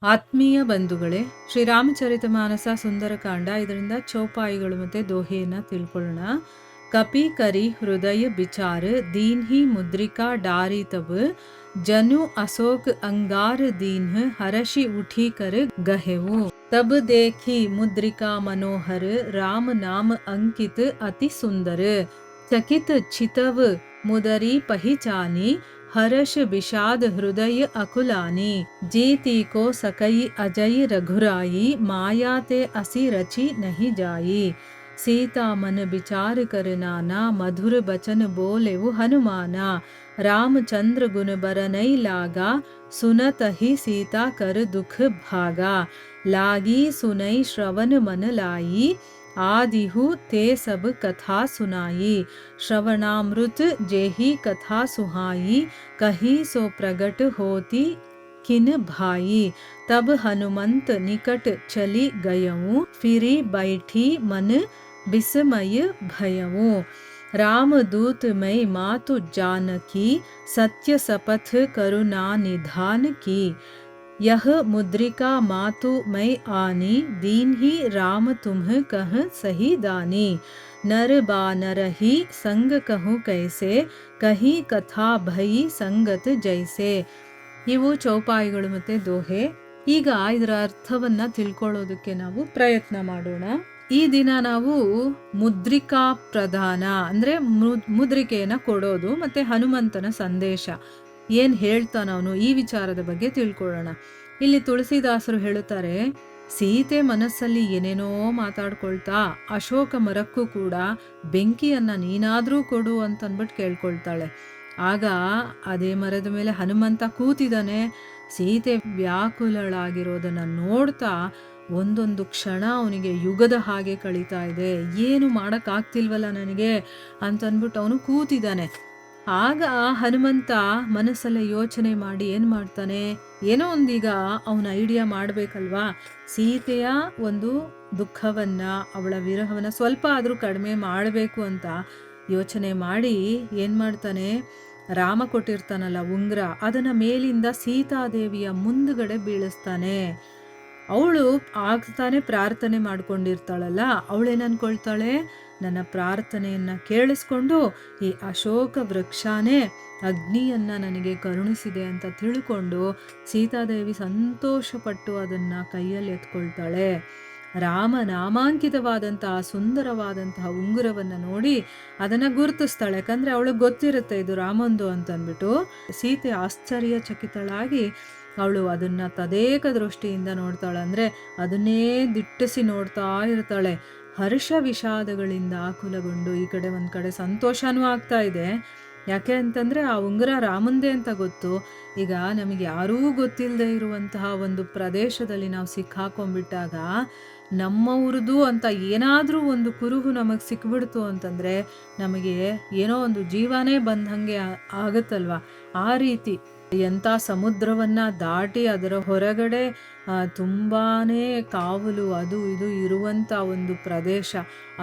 ಆತ್ಮೀಯ ಬಂಧುಗಳೇ, ಶ್ರೀರಾಮಚರಿತಮಾನಸ ಸುಂದರಕಾಂಡ ಇದರಿಂದ ಚೌಪಾಯಿಗಳು ಮತ್ತು ದೋಹೆಯನ್ನು ತಿಳ್ಕೊಳ್ಳೋಣ. ಕಪಿ ಕರಿ ಹೃದಯ ಬಿಚಾರ ದೀನ್ ಹಿ ಮುದ್ರಿಕಾ ಡಾರಿ ತಬ ಜನು ಅಶೋಕ್ ಅಂಗಾರ ದೀನ್ ಹರಷಿ ಉಠಿ ಕರ್ ಗಹೆವು तब देखी मुद्रिका मनोहर राम नाम अंकित अति सुंदर चकित छितव मुदरी पहिचानी हर्ष विषाद हृदय अकुलानी जीती को सकई अजय रघुराई माया ते असी रची नहीं जाई सीता मन विचार कर नाना मधुर बचन बोले वो हनुमाना रामचंद्र गुण बरनई लागा सुनत ही सीता कर दुख भागा लागी सुनई श्रवण मन लाई आदिहु ते सब कथा सुनाई श्रवणामृत जेहि कथा सुहाई कही सो प्रगट होती किन भाई तब हनुमंत निकट चली गयऊं फिरी बैठी मन विस्मय भयऊं राम दूत मई मातु जानकी सत्य सपथ करुणा निधान की यह मुद्रिका मातु मई आनी दीन ही राम तुम्ह कह सही दानी नर बानर ही संग कहूँ कैसे कही कथा भई संगत जैसे. ಇವು ಚೌಪಾಯಿಗಳು ಮತ್ತು ದೋಹೆ. ಈಗ ಇದರ ಅರ್ಥವನ್ನ ತಿಳ್ಕೊಳ್ಳೋದಕ್ಕೆ ನಾವು ಪ್ರಯತ್ನ ಮಾಡೋಣ. ಈ ದಿನ ನಾವು ಮುದ್ರಿಕಾ ಪ್ರದಾನ ಅಂದ್ರೆ ಮುದ್ರಿಕೆಯನ್ನ ಕೊಡೋದು ಮತ್ತೆ ಹನುಮಂತನ ಸಂದೇಶ ಏನ್ ಹೇಳ್ತಾನ ಅವನು ಈ ವಿಚಾರದ ಬಗ್ಗೆ ತಿಳ್ಕೊಳ್ಳೋಣ. ಇಲ್ಲಿ ತುಳಸಿದಾಸರು ಹೇಳುತ್ತಾರೆ, ಸೀತೆ ಮನಸ್ಸಲ್ಲಿ ಏನೇನೋ ಮಾತಾಡ್ಕೊಳ್ತಾ ಅಶೋಕ ಮರಕ್ಕೂ ಕೂಡ ಬೆಂಕಿಯನ್ನ ನೀನಾದ್ರೂ ಕೊಡು ಅಂತನ್ಬಿಟ್ಟು ಕೇಳ್ಕೊಳ್ತಾಳೆ. ಆಗ ಅದೇ ಮರದ ಮೇಲೆ ಹನುಮಂತ ಕೂತಿದ್ದಾನೆ. ಸೀತೆ ವ್ಯಾಕುಲಳಾಗಿರೋದನ್ನ ನೋಡ್ತಾ ಒಂದೊಂದು ಕ್ಷಣ ಅವನಿಗೆ ಯುಗದ ಹಾಗೆ ಕಳೀತಾ ಇದೆ. ಏನು ಮಾಡೋಕ್ಕಾಗ್ತಿಲ್ವಲ್ಲ ನನಗೆ ಅಂತನ್ಬಿಟ್ಟು ಅವನು ಕೂತಿದ್ದಾನೆ. ಆಗ ಹನುಮಂತ ಮನಸ್ಸಲ್ಲೇ ಯೋಚನೆ ಮಾಡಿ ಏನು ಮಾಡ್ತಾನೆ, ಏನೋ ಒಂದೀಗ ಅವನ ಐಡಿಯಾ ಮಾಡಬೇಕಲ್ವಾ. ಸೀತೆಯ ಒಂದು ದುಃಖವನ್ನ ಅವಳ ವಿರಹವನ್ನ ಸ್ವಲ್ಪ ಆದರೂ ಕಡಿಮೆ ಮಾಡಬೇಕು ಅಂತ ಯೋಚನೆ ಮಾಡಿ ಏನು ಮಾಡ್ತಾನೆ, ರಾಮ ಕೊಟ್ಟಿರ್ತಾನಲ್ಲ ಉಂಗ್ರ, ಅದನ್ನ ಮೇಲಿಂದ ಸೀತಾದೇವಿಯ ಮುಂದುಗಡೆ ಬೀಳಿಸ್ತಾನೆ. ಅವಳು ಆಗ್ತಾನೆ ಪ್ರಾರ್ಥನೆ ಮಾಡ್ಕೊಂಡಿರ್ತಾಳಲ್ಲ, ಅವಳೇನು ಅನ್ಕೊಳ್ತಾಳೆ, ನನ್ನ ಪ್ರಾರ್ಥನೆಯನ್ನ ಕೇಳಿಸ್ಕೊಂಡು ಈ ಅಶೋಕ ವೃಕ್ಷಾನೇ ಅಗ್ನಿಯನ್ನ ನನಗೆ ಕರುಣಿಸಿದೆ ಅಂತ ತಿಳ್ಕೊಂಡು ಸೀತಾದೇವಿ ಸಂತೋಷಪಟ್ಟು ಅದನ್ನ ಕೈಯಲ್ಲಿ ಎತ್ಕೊಳ್ತಾಳೆ. ರಾಮ ನಾಮಾಂಕಿತವಾದಂತಹ ಸುಂದರವಾದಂತಹ ಉಂಗುರವನ್ನ ನೋಡಿ ಅದನ್ನ ಗುರುತಿಸ್ತಾಳೆ. ಯಾಕಂದ್ರೆ ಅವಳಿಗೆ ಗೊತ್ತಿರುತ್ತೆ ಇದು ರಾಮಂದು ಅಂತಂದ್ಬಿಟ್ಟು. ಸೀತೆ ಆಶ್ಚರ್ಯಚಕಿತಳಾಗಿ ಅವಳು ಅದನ್ನ ತದೇಕ ದೃಷ್ಟಿಯಿಂದ ನೋಡ್ತಾಳೆ. ಅಂದ್ರೆ ಅದನ್ನೇ ದಿಟ್ಟಿಸಿ ನೋಡ್ತಾ ಇರ್ತಾಳೆ. ಹರ್ಷ ವಿಷಾದಗಳಿಂದ ಆಕುಲಗೊಂಡು ಈ ಕಡೆ ಒಂದ್ ಕಡೆ ಸಂತೋಷನೂ ಆಗ್ತಾ ಇದೆ. ಯಾಕೆ ಅಂತಂದ್ರೆ ಆ ಉಂಗುರ ರಾಮಂದೇ ಅಂತ ಗೊತ್ತು. ಈಗ ನಮಗೆ ಯಾರೂ ಗೊತ್ತಿಲ್ಲದೆ ಇರುವಂತಹ ಒಂದು ಪ್ರದೇಶದಲ್ಲಿ ನಾವು ಸಿಕ್ಕಾಕೊಂಡ್ಬಿಟ್ಟಾಗ ನಮ್ಮವ್ರದ್ದು ಅಂತ ಏನಾದರೂ ಒಂದು ಕುರುಹು ನಮಗೆ ಸಿಕ್ಬಿಡ್ತು ಅಂತಂದ್ರೆ ನಮಗೆ ಏನೋ ಒಂದು ಜೀವನೇ ಬಂದಂಗೆ ಆಗುತ್ತಲ್ವ. ಆ ರೀತಿ ಎಂಥ ಸಮುದ್ರವನ್ನ ದಾಟಿ ಅದರ ಹೊರಗಡೆ ತುಂಬಾನೇ ಕಾವಲು ಅದು ಇದು ಇರುವಂತ ಒಂದು ಪ್ರದೇಶ,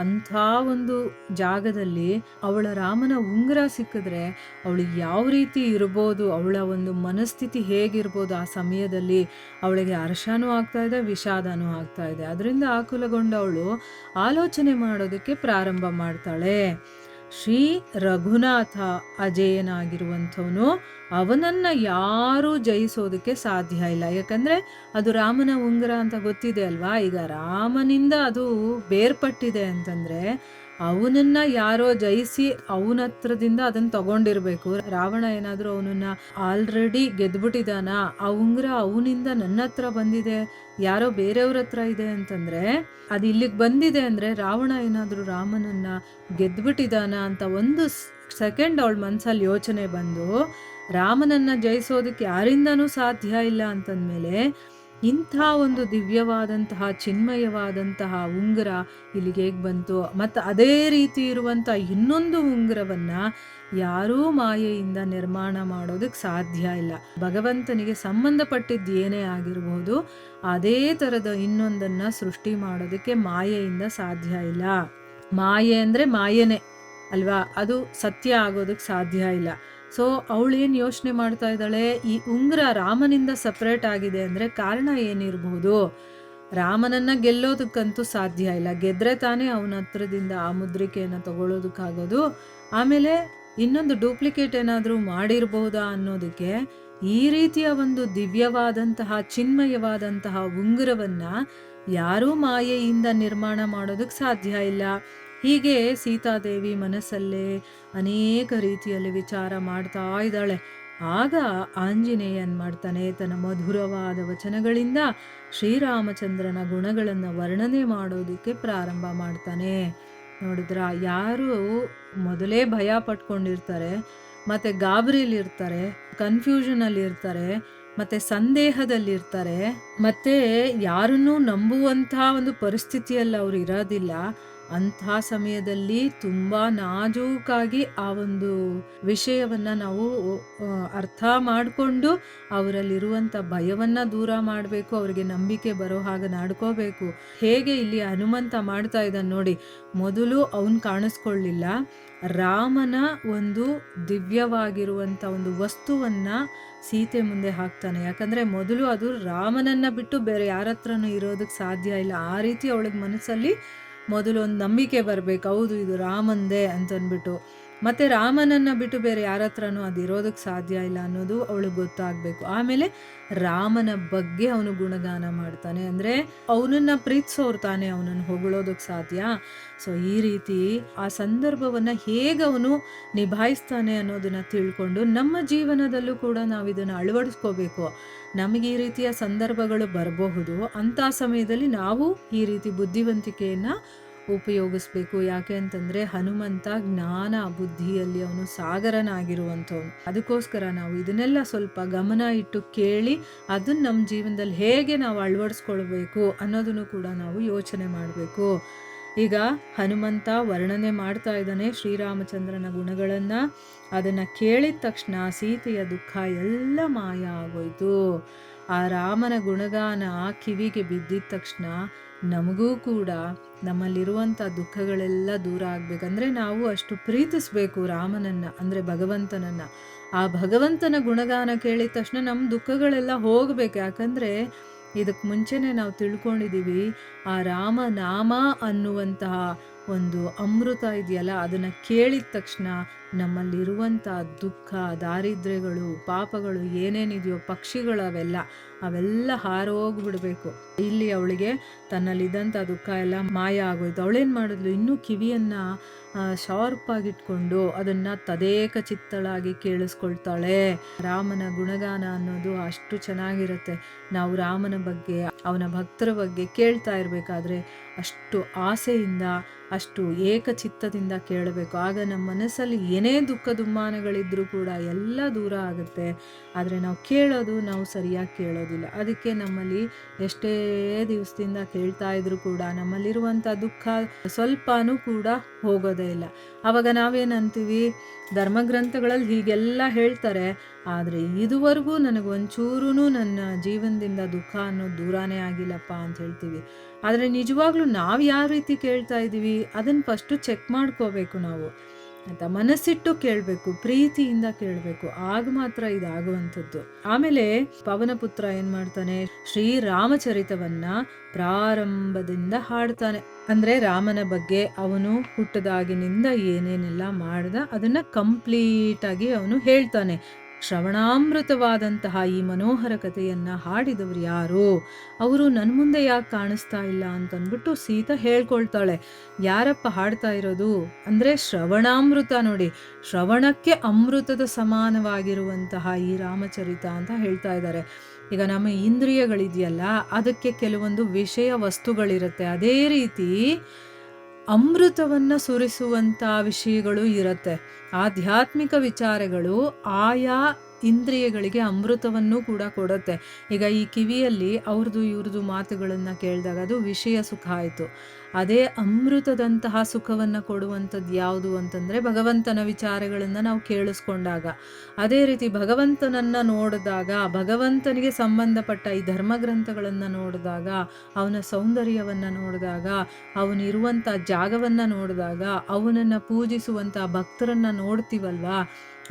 ಅಂಥ ಒಂದು ಜಾಗದಲ್ಲಿ ಅವಳ ರಾಮನ ಉಂಗುರ ಸಿಕ್ಕಿದ್ರೆ ಅವಳಿಗೆ ಯಾವ ರೀತಿ ಇರ್ಬೋದು, ಅವಳ ಒಂದು ಮನಸ್ಥಿತಿ ಹೇಗಿರ್ಬೋದು. ಆ ಸಮಯದಲ್ಲಿ ಅವಳಿಗೆ ಹರ್ಷನೂ ಆಗ್ತಾ ಇದೆ, ವಿಷಾದನೂ ಆಗ್ತಾ ಇದೆ. ಅದರಿಂದ ಆಕುಲಗೊಂಡವಳು ಆಲೋಚನೆ ಮಾಡೋದಕ್ಕೆ ಪ್ರಾರಂಭ ಮಾಡ್ತಾಳೆ. ಶ್ರೀ ರಘುನಾಥ ಅಜೇಯನಾಗಿರುವಂಥವನು, ಅವನನ್ನ ಯಾರೂ ಜಯಿಸೋದಕ್ಕೆ ಸಾಧ್ಯ ಇಲ್ಲ. ಯಾಕಂದ್ರೆ ಅದು ರಾಮನ ಉಂಗುರ ಅಂತ ಗೊತ್ತಿದೆ ಅಲ್ವಾ. ಈಗ ರಾಮನಿಂದ ಅದು ಬೇರ್ಪಟ್ಟಿದೆ ಅಂತಂದ್ರೆ ಅವನನ್ನ ಯಾರೋ ಜಯಿಸಿ ಅವನ ಹತ್ರದಿಂದ ಅದನ್ನ ತಗೊಂಡಿರ್ಬೇಕು. ರಾವಣ ಏನಾದ್ರೂ ಅವನನ್ನ ಆಲ್ರೆಡಿ ಗೆದ್ಬಿಟ್ಟಿದಾನ, ಆ ಉಂಗುರ ಅವನಿಂದ ನನ್ನ ಹತ್ರ ಬಂದಿದೆ, ಯಾರೋ ಬೇರೆಯವ್ರ ಹತ್ರ ಇದೆ ಅಂತಂದ್ರೆ ಅದು ಇಲ್ಲಿಗೆ ಬಂದಿದೆ ಅಂದ್ರೆ ರಾವಣ ಏನಾದ್ರೂ ರಾಮನನ್ನ ಗೆದ್ಬಿಟ್ಟಿದಾನ ಅಂತ ಒಂದು ಸೆಕೆಂಡ್ ಅವಳ ಮನ್ಸಲ್ಲಿ ಯೋಚನೆ ಬಂದು ರಾಮನನ್ನ ಜಯಿಸೋದಕ್ಕೆ ಯಾರಿಂದನೂ ಸಾಧ್ಯ ಇಲ್ಲ ಅಂತಂದ್ಮೇಲೆ ಇಂಥ ಒಂದು ದಿವ್ಯವಾದಂತಹ ಚಿನ್ಮಯವಾದಂತಹ ಉಂಗುರ ಇಲ್ಲಿಗೆ ಹೇಗೆ ಬಂತು. ಮತ್ತು ಅದೇ ರೀತಿ ಇರುವಂಥ ಇನ್ನೊಂದು ಉಂಗುರವನ್ನ ಯಾರೂ ಮಾಯೆಯಿಂದ ನಿರ್ಮಾಣ ಮಾಡೋದಕ್ಕೆ ಸಾಧ್ಯ ಇಲ್ಲ. ಭಗವಂತನಿಗೆ ಸಂಬಂಧಪಟ್ಟಿದ್ದು ಏನೇ ಆಗಿರ್ಬೋದು, ಅದೇ ಥರದ ಇನ್ನೊಂದನ್ನ ಸೃಷ್ಟಿ ಮಾಡೋದಕ್ಕೆ ಮಾಯೆಯಿಂದ ಸಾಧ್ಯ ಇಲ್ಲ. ಮಾಯೆ ಅಂದರೆ ಮಾಯೆನೇ ಅಲ್ವಾ, ಅದು ಸತ್ಯ ಆಗೋದಕ್ಕೆ ಸಾಧ್ಯ ಇಲ್ಲ. ಸೊ ಅವಳೇನು ಯೋಚನೆ ಮಾಡ್ತಾ ಇದ್ದಾಳೆ, ಈ ಉಂಗುರ ರಾಮನಿಂದ ಸಪ್ರೇಟ್ ಆಗಿದೆ ಅಂದರೆ ಕಾರಣ ಏನಿರಬಹುದು? ರಾಮನನ್ನ ಗೆಲ್ಲೋದಕ್ಕಂತೂ ಸಾಧ್ಯ ಇಲ್ಲ. ಗೆದ್ರೆ ತಾನೇ ಅವನ ಹತ್ರದಿಂದ ಆ ಮುದ್ರಿಕೆಯನ್ನು ತಗೊಳ್ಳೋದಕ್ಕಾಗೋದು. ಆಮೇಲೆ ಇನ್ನೊಂದು ಡೂಪ್ಲಿಕೇಟ್ ಏನಾದರೂ ಮಾಡಿರಬಹುದಾ ಅನ್ನೋದಕ್ಕೆ ಈ ರೀತಿಯ ಒಂದು ದಿವ್ಯವಾದಂತಹ ಚಿನ್ಮಯವಾದಂತಹ ಉಂಗುರವನ್ನ ಯಾರೂ ಮಾಯೆಯಿಂದ ನಿರ್ಮಾಣ ಮಾಡೋದಕ್ಕೆ ಸಾಧ್ಯ ಇಲ್ಲ. ಹೀಗೆ ಸೀತಾದೇವಿ ಮನಸ್ಸಲ್ಲೇ ಅನೇಕ ರೀತಿಯಲ್ಲಿ ವಿಚಾರ ಮಾಡ್ತಾ ಇದ್ದಾಳೆ. ಆಗ ಆಂಜನೇಯ ಏನ್ ಮಾಡ್ತಾನೆ, ತನ್ನ ಮಧುರವಾದ ವಚನಗಳಿಂದ ಶ್ರೀರಾಮಚಂದ್ರನ ಗುಣಗಳನ್ನು ವರ್ಣನೆ ಮಾಡೋದಕ್ಕೆ ಪ್ರಾರಂಭ ಮಾಡ್ತಾನೆ. ನೋಡಿದ್ರ, ಯಾರು ಮೊದಲೇ ಭಯ ಪಟ್ಕೊಂಡಿರ್ತಾರೆ, ಮತ್ತೆ ಗಾಬರಿಲಿರ್ತಾರೆ, ಕನ್ಫ್ಯೂಷನಲ್ಲಿ ಇರ್ತಾರೆ, ಮತ್ತೆ ಸಂದೇಹದಲ್ಲಿರ್ತಾರೆ, ಮತ್ತೆ ಯಾರನ್ನೂ ನಂಬುವಂತಹ ಒಂದು ಪರಿಸ್ಥಿತಿಯಲ್ಲಿ ಅವ್ರು ಇರೋದಿಲ್ಲ, ಅಂಥ ಸಮಯದಲ್ಲಿ ತುಂಬಾ ನಾಜೂಕಾಗಿ ಆ ಒಂದು ವಿಷಯವನ್ನ ನಾವು ಅರ್ಥ ಮಾಡಿಕೊಂಡು ಅವರಲ್ಲಿರುವಂಥ ಭಯವನ್ನ ದೂರ ಮಾಡಬೇಕು, ಅವರಿಗೆ ನಂಬಿಕೆ ಬರೋ ಹಾಗೆ ನಡ್ಕೋಬೇಕು. ಹೇಗೆ ಇಲ್ಲಿ ಹನುಮಂತ ಮಾಡ್ತಾ ಇದ್ದಾನೆ ನೋಡಿ, ಮೊದಲು ಅವನು ಕಾಣಿಸ್ಕೊಳ್ಳಿಲ್ಲ, ರಾಮನ ಒಂದು ದಿವ್ಯವಾಗಿರುವಂಥ ಒಂದು ವಸ್ತುವನ್ನ ಸೀತೆ ಮುಂದೆ ಹಾಕ್ತಾನೆ. ಯಾಕಂದ್ರೆ ಮೊದಲು ಅದು ರಾಮನನ್ನ ಬಿಟ್ಟು ಬೇರೆ ಯಾರ ಹತ್ರನೂ ಇರೋದಕ್ಕೆ ಸಾಧ್ಯ ಇಲ್ಲ. ಆ ರೀತಿ ಅವಳಿಗೆ ಮನಸ್ಸಲ್ಲಿ ಮೊದಲು ಒಂದು ನಂಬಿಕೆ ಬರಬೇಕು, ಹೌದು ಇದು ರಾಮಂದೇ ಅಂತಂದ್ಬಿಟ್ಟು. ಮತ್ತೆ ರಾಮನನ್ನ ಬಿಟ್ಟು ಬೇರೆ ಯಾರ ಹತ್ರನೂ ಅದು ಇರೋದಕ್ಕೆ ಸಾಧ್ಯ ಇಲ್ಲ ಅನ್ನೋದು ಅವಳಿಗೆ ಗೊತ್ತಾಗಬೇಕು. ಆಮೇಲೆ ರಾಮನ ಬಗ್ಗೆ ಅವನು ಗುಣಗಾನ ಮಾಡ್ತಾನೆ, ಅಂದರೆ ಅವನನ್ನ ಪ್ರೀತಿಸೋರು ತಾನೇ ಅವನನ್ನು ಹೊಗಳೋದಕ್ಕೆ ಸಾಧ್ಯ. ಸೊ ಈ ರೀತಿ ಆ ಸಂದರ್ಭವನ್ನು ಹೇಗೆ ಅವನು ನಿಭಾಯಿಸ್ತಾನೆ ಅನ್ನೋದನ್ನ ತಿಳ್ಕೊಂಡು ನಮ್ಮ ಜೀವನದಲ್ಲೂ ಕೂಡ ನಾವು ಇದನ್ನು ಅಳವಡಿಸ್ಕೋಬೇಕು. ನಮಗೆ ಈ ರೀತಿಯ ಸಂದರ್ಭಗಳು ಬರಬಹುದು, ಅಂಥ ಸಮಯದಲ್ಲಿ ನಾವು ಈ ರೀತಿ ಬುದ್ಧಿವಂತಿಕೆಯನ್ನು ಉಪಯೋಗಿಸ್ಬೇಕು. ಯಾಕೆ ಅಂತಂದರೆ ಹನುಮಂತ ಜ್ಞಾನ ಬುದ್ಧಿಯಲ್ಲಿ ಅವನು ಸಾಗರನಾಗಿರುವಂಥವನು. ಅದಕ್ಕೋಸ್ಕರ ನಾವು ಇದನ್ನೆಲ್ಲ ಸ್ವಲ್ಪ ಗಮನ ಇಟ್ಟು ಕೇಳಿ ಅದನ್ನು ನಮ್ಮ ಜೀವನದಲ್ಲಿ ಹೇಗೆ ನಾವು ಅಳವಡಿಸ್ಕೊಳ್ಬೇಕು ಅನ್ನೋದನ್ನು ಕೂಡ ನಾವು ಯೋಚನೆ ಮಾಡಬೇಕು. ಈಗ ಹನುಮಂತ ವರ್ಣನೆ ಮಾಡ್ತಾ ಇದ್ದಾನೆ ಶ್ರೀರಾಮಚಂದ್ರನ ಗುಣಗಳನ್ನು. ಅದನ್ನು ಕೇಳಿದ ತಕ್ಷಣ ಸೀತೆಯ ದುಃಖ ಎಲ್ಲ ಮಾಯ ಆಗೋಯ್ತು. ಆ ರಾಮನ ಗುಣಗಾನ ಕಿವಿಗೆ ಬಿದ್ದಿದ ತಕ್ಷಣ ನಮಗೂ ಕೂಡ ನಮ್ಮಲ್ಲಿರುವಂಥ ದುಃಖಗಳೆಲ್ಲ ದೂರ ಆಗಬೇಕಂದ್ರೆ ನಾವು ಅಷ್ಟು ಪ್ರೀತಿಸ್ಬೇಕು ರಾಮನನ್ನು, ಅಂದರೆ ಭಗವಂತನನ್ನು. ಆ ಭಗವಂತನ ಗುಣಗಾನ ಕೇಳಿದ ತಕ್ಷಣ ನಮ್ಮ ದುಃಖಗಳೆಲ್ಲ ಹೋಗಬೇಕು. ಯಾಕಂದರೆ ಇದಕ್ಕೆ ಮುಂಚೆನೇ ನಾವು ತಿಳ್ಕೊಂಡಿದ್ದೀವಿ, ಆ ರಾಮನಾಮ ಅನ್ನುವಂತಹ ಒಂದು ಅಮೃತ ಇದೆಯಲ್ಲ, ಅದನ್ನು ಕೇಳಿದ ತಕ್ಷಣ ನಮ್ಮಲ್ಲಿರುವಂಥ ದುಃಖ, ದಾರಿದ್ರ್ಯಗಳು, ಪಾಪಗಳು ಏನೇನಿದೆಯೋ, ಅವೆಲ್ಲ ಹಾರೋಗ್ಬಿಡ್ಬೇಕು. ಇಲ್ಲಿ ಅವಳಿಗೆ ತನ್ನಲ್ಲಿದ್ದಂಥ ದುಃಖ ಎಲ್ಲ ಮಾಯ ಆಗೋಯ್ತು. ಅವಳೇನು ಮಾಡಿದ್ಲು, ಇನ್ನೂ ಕಿವಿಯನ್ನು ಶಾರ್ಪ್ ಆಗಿಟ್ಕೊಂಡು ಅದನ್ನು ತದೇಕ ಚಿತ್ತಳಾಗಿ ಕೇಳಿಸ್ಕೊಳ್ತಾಳೆ. ರಾಮನ ಗುಣಗಾನ ಅನ್ನೋದು ಅಷ್ಟು ಚೆನ್ನಾಗಿರುತ್ತೆ. ನಾವು ರಾಮನ ಬಗ್ಗೆ, ಅವನ ಭಕ್ತರ ಬಗ್ಗೆ ಕೇಳ್ತಾ ಇರಬೇಕಾದ್ರೆ ಅಷ್ಟು ಆಸೆಯಿಂದ, ಅಷ್ಟು ಏಕಚಿತ್ತದಿಂದ ಕೇಳಬೇಕು. ಆಗ ನಮ್ಮ ಮನಸ್ಸಲ್ಲಿ ಏನೇ ದುಃಖ ದುಮ್ಮಾನಗಳಿದ್ರೂ ಕೂಡ ಎಲ್ಲ ದೂರ ಆಗುತ್ತೆ. ಆದರೆ ನಾವು ಕೇಳೋದು, ನಾವು ಸರಿಯಾಗಿ ಕೇಳೋದಿಲ್ಲ. ಅದಕ್ಕೆ ನಮ್ಮಲ್ಲಿ ಎಷ್ಟೇ ದಿವಸದಿಂದ ಕೇಳ್ತಾ ಇದ್ರೂ ಕೂಡ ನಮ್ಮಲ್ಲಿರುವಂಥ ದುಃಖ ಸ್ವಲ್ಪನೂ ಕೂಡ ಹೋಗೋದೇ ಇಲ್ಲ. ಆವಾಗ ನಾವೇನಂತೀವಿ, ಧರ್ಮಗ್ರಂಥಗಳಲ್ಲಿ ಹೀಗೆಲ್ಲ ಹೇಳ್ತಾರೆ, ಆದರೆ ಇದುವರೆಗೂ ನನಗೊಂಚೂರೂ ನನ್ನ ಜೀವನದಿಂದ ದುಃಖ ಅನ್ನೋದು ದೂರನೇ ಆಗಿಲ್ಲಪ್ಪ ಅಂತ ಹೇಳ್ತೀವಿ. ಆದರೆ ನಿಜವಾಗ್ಲೂ ನಾವು ಯಾವ ರೀತಿ ಕೇಳ್ತಾ ಇದ್ದೀವಿ ಅದನ್ನು ಫಸ್ಟು ಚೆಕ್ ಮಾಡ್ಕೋಬೇಕು ನಾವು ಅಂತ. ಮನಸ್ಸಿಟ್ಟು ಕೇಳಬೇಕು, ಪ್ರೀತಿಯಿಂದ ಕೇಳಬೇಕು, ಆಗ ಮಾತ್ರ ಇದಾಗುವಂಥದ್ದು. ಆಮೇಲೆ ಪವನಪುತ್ರ ಏನು ಮಾಡ್ತಾನೆ, ಶ್ರೀರಾಮಚರಿತವನ್ನ ಪ್ರಾರಂಭದಿಂದ ಹಾಡ್ತಾನೆ. ಅಂದರೆ ರಾಮನ ಬಗ್ಗೆ ಅವನು ಹುಟ್ಟದಾಗಿನಿಂದ ಏನೇನೆಲ್ಲ ಮಾಡ್ದ ಅದನ್ನು ಕಂಪ್ಲೀಟಾಗಿ ಅವನು ಹೇಳ್ತಾನೆ. ಶ್ರವಣಾಮೃತವಾದಂತಹ ಈ ಮನೋಹರ ಕಥೆಯನ್ನು ಹಾಡಿದವರು ಯಾರು, ಅವರು ನನ್ನ ಮುಂದೆ ಯಾಕೆ ಕಾಣಿಸ್ತಾ ಇಲ್ಲ ಅಂತಂದ್ಬಿಟ್ಟು ಸೀತಾ ಹೇಳ್ಕೊಳ್ತಾಳೆ. ಯಾರಪ್ಪ ಹಾಡ್ತಾ ಇರೋದು ಅಂದರೆ ಶ್ರವಣಾಮೃತ. ನೋಡಿ, ಶ್ರವಣಕ್ಕೆ ಅಮೃತದ ಸಮಾನವಾಗಿರುವಂತಹ ಈ ರಾಮಚರಿತ ಅಂತ ಹೇಳ್ತಾ ಇದ್ದಾರೆ. ಈಗ ನಮ್ಮ ಇಂದ್ರಿಯಗಳಿದೆಯಲ್ಲ, ಅದಕ್ಕೆ ಕೆಲವೊಂದು ವಿಷಯ ವಸ್ತುಗಳಿರುತ್ತೆ. ಅದೇ ರೀತಿ ಅಮೃತವನ್ನು ಸುರಿಸುವಂಥ ವಿಷಯಗಳು ಇರುತ್ತೆ. ಆಧ್ಯಾತ್ಮಿಕ ವಿಚಾರಗಳು ಆಯಾ ಇಂದ್ರಿಯಗಳಿಗೆ ಅಮೃತವನ್ನು ಕೂಡ ಕೊಡುತ್ತೆ. ಈಗ ಈ ಕಿವಿಯಲ್ಲಿ ಅವ್ರದ್ದು ಇವ್ರದ್ದು ಮಾತುಗಳನ್ನು ಕೇಳಿದಾಗ ಅದು ವಿಷಯ ಸುಖ ಆಯಿತು. ಅದೇ ಅಮೃತದಂತಹ ಸುಖವನ್ನು ಕೊಡುವಂಥದ್ದು ಯಾವುದು ಅಂತಂದರೆ ಭಗವಂತನ ವಿಚಾರಗಳನ್ನು ನಾವು ಕೇಳಿಸ್ಕೊಂಡಾಗ. ಅದೇ ರೀತಿ ಭಗವಂತನನ್ನು ನೋಡಿದಾಗ, ಭಗವಂತನಿಗೆ ಸಂಬಂಧಪಟ್ಟ ಈ ಧರ್ಮಗ್ರಂಥಗಳನ್ನು ನೋಡಿದಾಗ, ಅವನ ಸೌಂದರ್ಯವನ್ನು ನೋಡಿದಾಗ, ಅವನಿರುವಂಥ ಜಾಗವನ್ನು ನೋಡಿದಾಗ, ಅವನನ್ನು ಪೂಜಿಸುವಂಥ ಭಕ್ತರನ್ನು ನೋಡ್ತೀವಲ್ವಾ,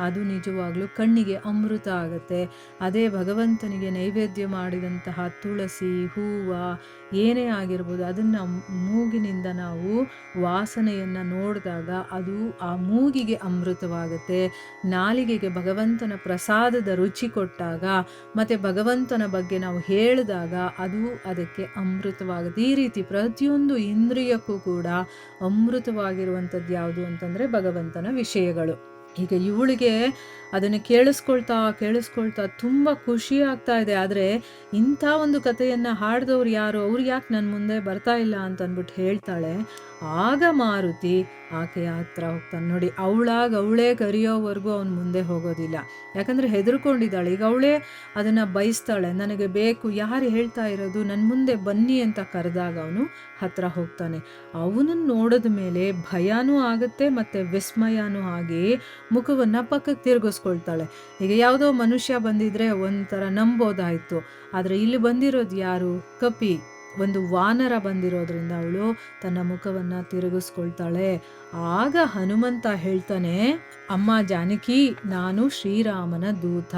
ಅದು ನಿಜವಾಗ್ಲೂ ಕಣ್ಣಿಗೆ ಅಮೃತ ಆಗುತ್ತೆ. ಅದೇ ಭಗವಂತನಿಗೆ ನೈವೇದ್ಯ ಮಾಡಿದಂತಹ ತುಳಸಿ, ಹೂವ ಏನೇ ಆಗಿರ್ಬೋದು, ಅದನ್ನು ಮೂಗಿನಿಂದ ನಾವು ವಾಸನೆಯನ್ನು ನೋಡಿದಾಗ ಅದು ಆ ಮೂಗಿಗೆ ಅಮೃತವಾಗುತ್ತೆ. ನಾಲಿಗೆಗೆ ಭಗವಂತನ ಪ್ರಸಾದದ ರುಚಿ ಕೊಟ್ಟಾಗ ಮತ್ತು ಭಗವಂತನ ಬಗ್ಗೆ ನಾವು ಹೇಳಿದಾಗ ಅದು ಅದಕ್ಕೆ ಅಮೃತವಾಗುತ್ತೆ. ಈ ರೀತಿ ಪ್ರತಿಯೊಂದು ಇಂದ್ರಿಯಕ್ಕೂ ಕೂಡ ಅಮೃತವಾಗಿರುವಂಥದ್ದು ಯಾವುದು ಅಂತಂದರೆ ಭಗವಂತನ ವಿಷಯಗಳು. ಈಗ ಇವಳಿಗೆ ಅದನ್ನು ಕೇಳಿಸ್ಕೊಳ್ತಾ ತುಂಬ ಖುಷಿ ಆಗ್ತಾ ಇದೆ. ಆದರೆ ಇಂಥ ಒಂದು ಕಥೆಯನ್ನು ಹಾಡಿದವ್ರು ಯಾರು, ಅವ್ರು ಯಾಕೆ ನನ್ನ ಮುಂದೆ ಬರ್ತಾ ಇಲ್ಲ ಅಂತ ಅಂದ್ಬಿಟ್ಟು ಹೇಳ್ತಾಳೆ. ಆಗ ಮಾರುತಿ ಆಕೆಯ ಹತ್ರ ಹೋಗ್ತಾನೆ. ನೋಡಿ, ಅವಳೇ ಕರೆಯೋವರೆಗೂ ಅವನು ಮುಂದೆ ಹೋಗೋದಿಲ್ಲ. ಯಾಕಂದರೆ ಹೆದರ್ಕೊಂಡಿದ್ದಾಳೆ. ಈಗ ಅವಳೇ ಅದನ್ನು ಬಯಸ್ತಾಳೆ, ನನಗೆ ಬೇಕು, ಯಾರು ಹೇಳ್ತಾ ಇರೋದು, ನನ್ನ ಮುಂದೆ ಬನ್ನಿ ಅಂತ ಕರೆದಾಗ ಅವನು ಹತ್ರ ಹೋಗ್ತಾನೆ. ಅವನನ್ನು ನೋಡಿದ ಮೇಲೆ ಭಯನೂ ಆಗುತ್ತೆ ಮತ್ತು ವಿಸ್ಮಯನೂ ಆಗಿ ಮುಖವನ್ನು ಪಕ್ಕಕ್ಕೆ ತಿರುಗಿಸ್ಕೊಳ್ತಾಳೆ. ಈಗ ಯಾವುದೋ ಮನುಷ್ಯ ಬಂದಿದ್ರೆ ಒಂಥರ ನಂಬೋದಾಯಿತು. ಆದರೆ ಇಲ್ಲಿ ಬಂದಿರೋದು ಯಾರು? ಕಪಿ, ಒಂದು ವಾನರ ಬಂದಿರೋದ್ರಿಂದ ಅವಳು ತನ್ನ ಮುಖವನ್ನು ತಿರುಗಿಸ್ಕೊಳ್ತಾಳೆ. ಆಗ ಹನುಮಂತ ಹೇಳ್ತಾನೆ, ಅಮ್ಮ ಜಾನಕಿ, ನಾನು ಶ್ರೀರಾಮನ ದೂತ,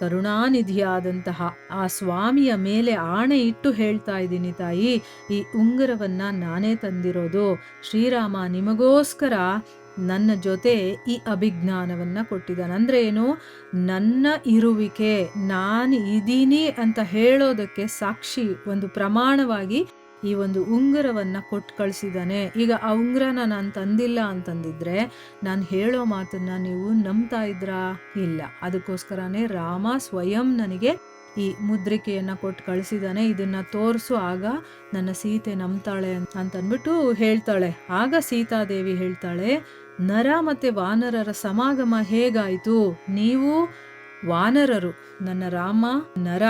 ಕರುಣಾನಿಧಿಯಾದಂತಹ ಆ ಸ್ವಾಮಿಯ ಮೇಲೆ ಆಣೆ ಇಟ್ಟು ಹೇಳ್ತಾ ಇದ್ದೀನಿ ತಾಯಿ, ಈ ಉಂಗುರವನ್ನು ನಾನೇ ತಂದಿರೋದು. ಶ್ರೀರಾಮ ನಿಮಗೋಸ್ಕರ ನನ್ನ ಜೊತೆ ಈ ಅಭಿಜ್ಞಾನವನ್ನು ಕೊಟ್ಟಿದ್ದಾನೆ. ಅಂದರೆ ಏನು, ನನ್ನ ಇರುವಿಕೆ, ನಾನು ಇದ್ದೀನಿ ಅಂತ ಹೇಳೋದಕ್ಕೆ ಸಾಕ್ಷಿ, ಒಂದು ಪ್ರಮಾಣವಾಗಿ ಈ ಒಂದು ಉಂಗುರವನ್ನು ಕೊಟ್ಟು ಕಳಿಸಿದ್ದಾನೆ. ಈಗ ಆ ಉಂಗುರನ ನಾನು ತಂದಿಲ್ಲ ಅಂತಂದಿದ್ರೆ ನಾನು ಹೇಳೋ ಮಾತನ್ನು ನೀವು ನಂಬ್ತಾ ಇದ್ರಾ? ಇಲ್ಲ. ಅದಕ್ಕೋಸ್ಕರನೇ ರಾಮ ಸ್ವಯಂ ನನಗೆ ಈ ಮುದ್ರಿಕೆಯನ್ನು ಕೊಟ್ಟು ಕಳಿಸಿದ್ದಾನೆ, ಇದನ್ನು ತೋರಿಸು, ಆಗ ನನ್ನ ಸೀತೆ ನಂಬ್ತಾಳೆ ಅಂತಂದ್ಬಿಟ್ಟು ಹೇಳ್ತಾಳೆ. ಆಗ ಸೀತಾದೇವಿ ಹೇಳ್ತಾಳೆ, ನರ ಮತ್ತು ವಾನರರ ಸಮಾಗಮ ಹೇಗಾಯಿತು? ನೀವು ವಾನರರು, ನನ್ನ ರಾಮ ನರ,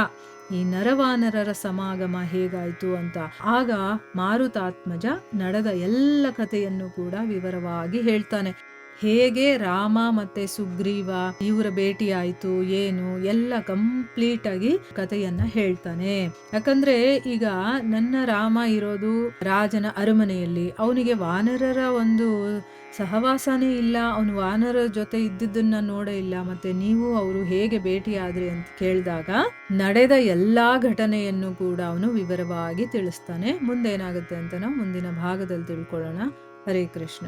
ಈ ನರವಾನರರ ಸಮಾಗಮ ಹೇಗಾಯಿತು ಅಂತ. ಆಗ ಮಾರುತಾತ್ಮಜ ನಡೆದ ಎಲ್ಲ ಕಥೆಯನ್ನು ಕೂಡ ವಿವರವಾಗಿ ಹೇಳ್ತಾನೆ. ಹೇಗೆ ರಾಮ ಮತ್ತೆ ಸುಗ್ರೀವ ಇವರ ಭೇಟಿ ಆಯಿತು, ಏನು ಎಲ್ಲ ಕಂಪ್ಲೀಟ್ ಆಗಿ ಕಥೆಯನ್ನ ಹೇಳ್ತಾನೆ. ಯಾಕಂದ್ರೆ ಈಗ ನನ್ನ ರಾಮ ಇರೋದು ರಾಜನ ಅರಮನೆಯಲ್ಲಿ, ಅವನಿಗೆ ವಾನರರ ಒಂದು ಸಹವಾಸನೇ ಇಲ್ಲ, ಅವನು ವಾನರರ ಜೊತೆ ಇದ್ದಿದ್ದನ್ನ ನೋಡೇ ಇಲ್ಲ. ಮತ್ತೆ ನೀವು ಅವರು ಹೇಗೆ ಭೇಟಿ ಆದ್ರಿ ಅಂತ ಕೇಳಿದಾಗ ನಡೆದ ಎಲ್ಲಾ ಘಟನೆಯನ್ನು ಕೂಡ ಅವನು ವಿವರವಾಗಿ ತಿಳಿಸ್ತಾನೆ. ಮುಂದೇನಾಗುತ್ತೆ ಅಂತ ನಾವು ಮುಂದಿನ ಭಾಗದಲ್ಲಿ ತಿಳ್ಕೊಳ್ಳೋಣ. ಹರೇ ಕೃಷ್ಣ.